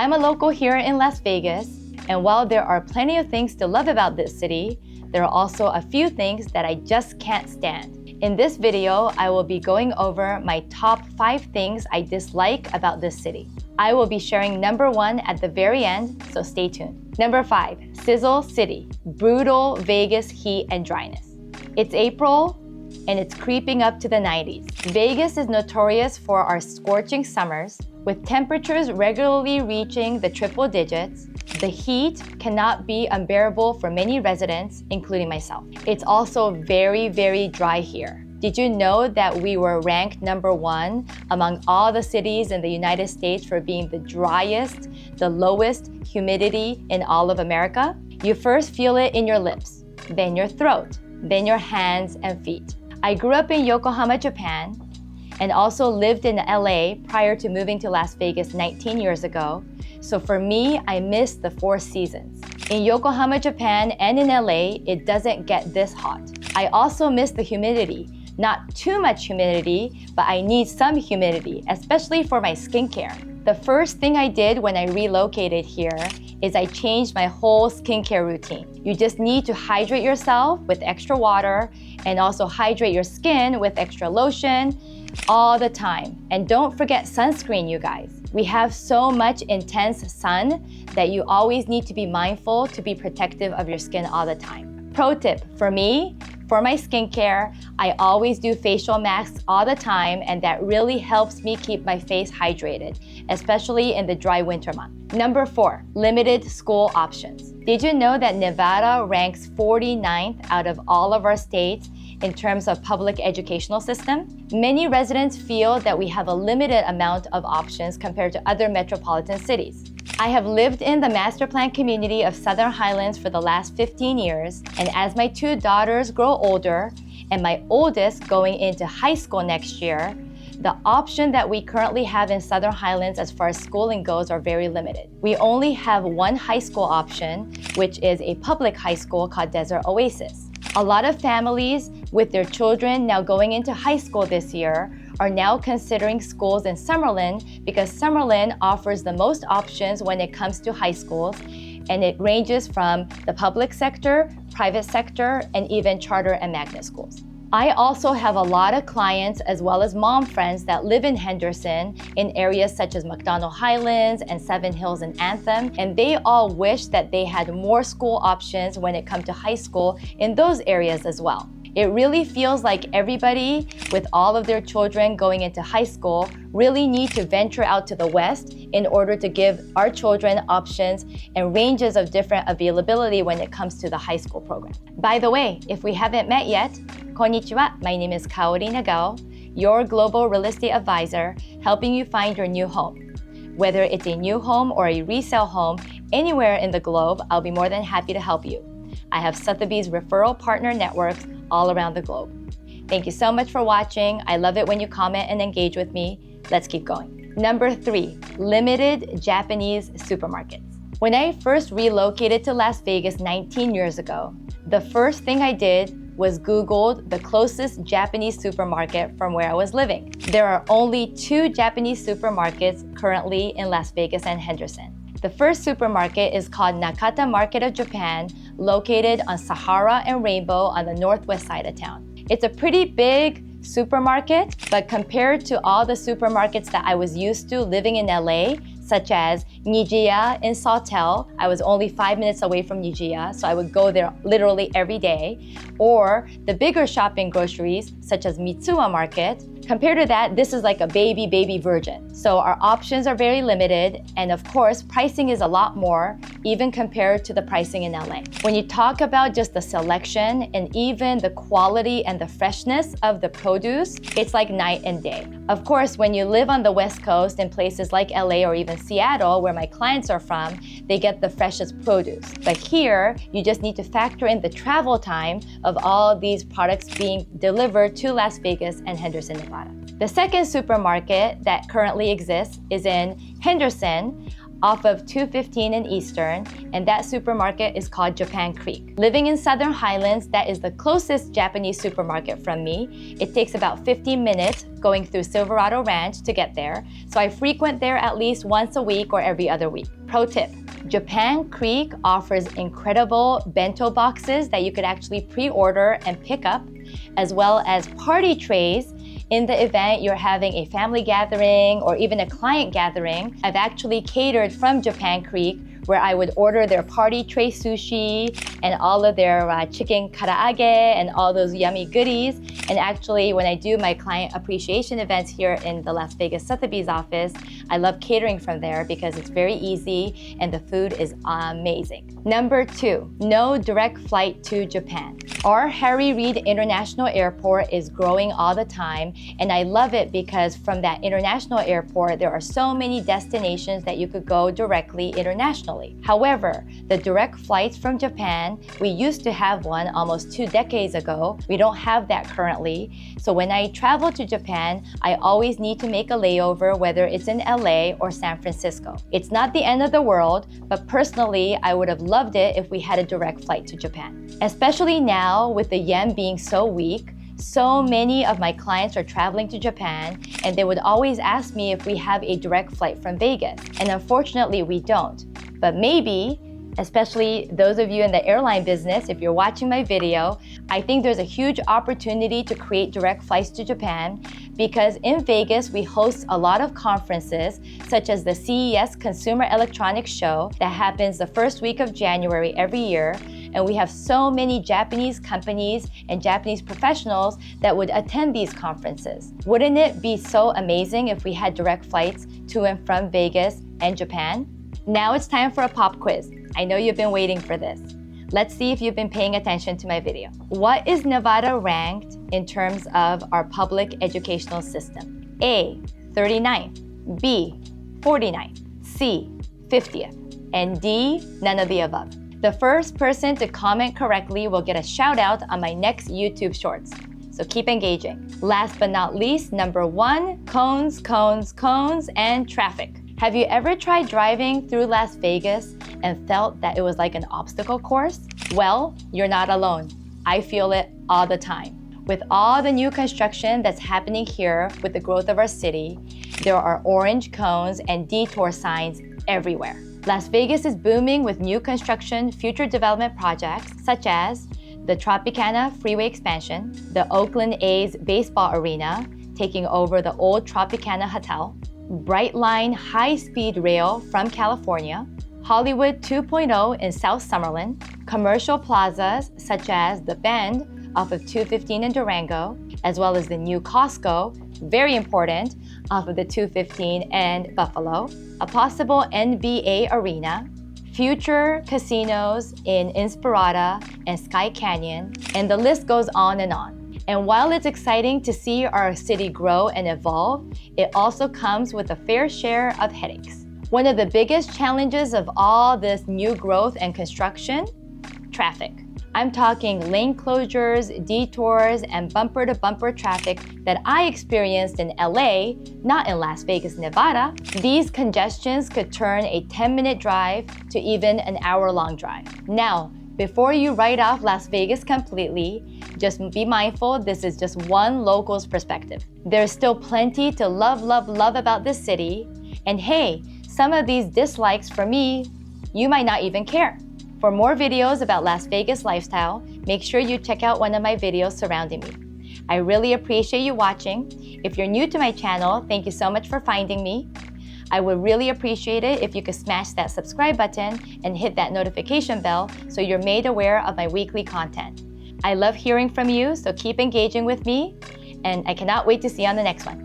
I'm a local here in Las Vegas, and while there are plenty of things to love about this city, there are also a few things that I just can't stand. In this video, I will be going over my top 5 things I dislike about this city. I will be sharing number 1 at the very end, so stay tuned. Number 5, Sizzle City, brutal Vegas heat and dryness. It's April, and it's creeping up to the 90s. Vegas is notorious for our scorching summers, with temperatures regularly reaching the triple digits. The heat cannot be unbearable for many residents, including myself. It's also very, very dry here. Did you know that we were ranked number 1 among all the cities in the United States for being the driest, the lowest humidity in all of America? You first feel it in your lips, then your throat, then your hands and feet. I grew up in Yokohama, Japan, and also lived in LA prior to moving to Las Vegas 19 years ago. So for me, I miss the 4 seasons. In Yokohama, Japan, and in LA, it doesn't get this hot. I also miss the humidity. Not too much humidity, but I need some humidity, especially for my skincare. The first thing I did when I relocated here is I changed my whole skincare routine. You just need to hydrate yourself with extra water and also hydrate your skin with extra lotion all the time. And don't forget sunscreen, you guys. We have so much intense sun that you always need to be mindful to be protective of your skin all the time. Pro tip for me, for my skincare, I always do facial masks all the time, and that really helps me keep my face hydrated, especially in the dry winter month. Number 4, limited school options. Did you know that Nevada ranks 49th out of all of our states in terms of public educational system? Many residents feel that we have a limited amount of options compared to other metropolitan cities. I have lived in the master plan community of Southern Highlands for the last 15 years, and as my 2 daughters grow older, and my oldest going into high school next year, the option that we currently have in Southern Highlands as far as schooling goes are very limited. We only have one high school option, which is a public high school called Desert Oasis. A lot of families with their children now going into high school this year are now considering schools in Summerlin because Summerlin offers the most options when it comes to high schools, and it ranges from the public sector, private sector, and even charter and magnet schools. I also have a lot of clients as well as mom friends that live in Henderson in areas such as McDonald Highlands and Seven Hills and Anthem, and they all wish that they had more school options when it comes to high school in those areas as well. It really feels like everybody with all of their children going into high school really need to venture out to the West in order to give our children options and ranges of different availability when it comes to the high school program. By the way, if we haven't met yet, konnichiwa, my name is Kaori Nagao, your global real estate advisor, helping you find your new home. Whether it's a new home or a resale home, anywhere in the globe, I'll be more than happy to help you. I have Sotheby's referral partner networks all around the globe. Thank you so much for watching. I love it when you comment and engage with me. Let's keep going. Number 3, limited Japanese supermarkets. When I first relocated to Las Vegas 19 years ago, the first thing I did was Googled the closest Japanese supermarket from where I was living. There are only 2 Japanese supermarkets currently in Las Vegas and Henderson. The first supermarket is called Nakata Market of Japan, located on Sahara and Rainbow on the northwest side of town. It's a pretty big supermarket, but compared to all the supermarkets that I was used to living in LA, such as Nijiya in Sawtell, I was only 5 minutes away from Nijiya, so I would go there literally every day, or the bigger shopping groceries, such as Mitsuwa Market. Compared to that, this is like a baby version. So our options are very limited, and of course, pricing is a lot more, even compared to the pricing in LA. When you talk about just the selection and even the quality and the freshness of the produce, it's like night and day. Of course, when you live on the West Coast in places like LA or even Seattle, where my clients are from, they get the freshest produce. But here, you just need to factor in the travel time of all these products being delivered to Las Vegas and Henderson, Nevada. The second supermarket that currently exists is in Henderson off of 215 and Eastern, and that supermarket is called Japan Creek. Living in Southern Highlands, that is the closest Japanese supermarket from me. It takes about 15 minutes going through Silverado Ranch to get there, so I frequent there at least once a week or every other week. Pro tip: Japan Creek offers incredible bento boxes that you could actually pre-order and pick up, as well as party trays in the event you're having a family gathering or even a client gathering. I've actually catered from Japan Creek, where I would order their party tray sushi and all of their chicken karaage and all those yummy goodies. And actually, when I do my client appreciation events here in the Las Vegas Sotheby's office, I love catering from there because it's very easy and the food is amazing. Number 2, no direct flight to Japan. Our Harry Reid International Airport is growing all the time, and I love it because from that international airport, there are so many destinations that you could go directly internationally. However, the direct flights from Japan, we used to have one almost 2 decades ago. We don't have that currently. So when I travel to Japan, I always need to make a layover, whether it's in LA or San Francisco. It's not the end of the world, but personally, I would have loved it if we had a direct flight to Japan. Especially now with the yen being so weak, so many of my clients are traveling to Japan, and they would always ask me if we have a direct flight from Vegas. And unfortunately, we don't. But maybe, especially those of you in the airline business, if you're watching my video, I think there's a huge opportunity to create direct flights to Japan, because in Vegas, we host a lot of conferences, such as the CES Consumer Electronics Show that happens the first week of January every year. And we have so many Japanese companies and Japanese professionals that would attend these conferences. Wouldn't it be so amazing if we had direct flights to and from Vegas and Japan? Now it's time for a pop quiz. I know you've been waiting for this. Let's see if you've been paying attention to my video. What is Nevada ranked in terms of our public educational system? A, 39th, B, 49th, C, 50th, and D, none of the above. The first person to comment correctly will get a shout out on my next YouTube Shorts. So keep engaging. Last but not least, number 1, cones, cones, cones, and traffic. Have you ever tried driving through Las Vegas and felt that it was like an obstacle course? Well, you're not alone. I feel it all the time. With all the new construction that's happening here with the growth of our city, there are orange cones and detour signs everywhere. Las Vegas is booming with new construction, future development projects such as the Tropicana Freeway expansion, the Oakland A's baseball arena taking over the old Tropicana Hotel, Brightline high-speed rail from California, Hollywood 2.0 in South Summerlin, commercial plazas such as the Bend off of 215 in Durango, as well as the new Costco, very important, off of the 215 and Buffalo, a possible NBA arena, future casinos in Inspirada and Sky Canyon, and the list goes on and on. And while it's exciting to see our city grow and evolve, it also comes with a fair share of headaches. One of the biggest challenges of all this new growth and construction, traffic. I'm talking lane closures, detours, and bumper-to-bumper traffic that I experienced in LA, not in Las Vegas, Nevada. These congestions could turn a 10-minute drive to even an hour-long drive. Now, before you write off Las Vegas completely, just be mindful this is just one local's perspective. There's still plenty to love, love, love about this city. And hey, some of these dislikes for me, you might not even care. For more videos about Las Vegas lifestyle, make sure you check out one of my videos surrounding me. I really appreciate you watching. If you're new to my channel, thank you so much for finding me. I would really appreciate it if you could smash that subscribe button and hit that notification bell so you're made aware of my weekly content. I love hearing from you, so keep engaging with me, and I cannot wait to see you on the next one.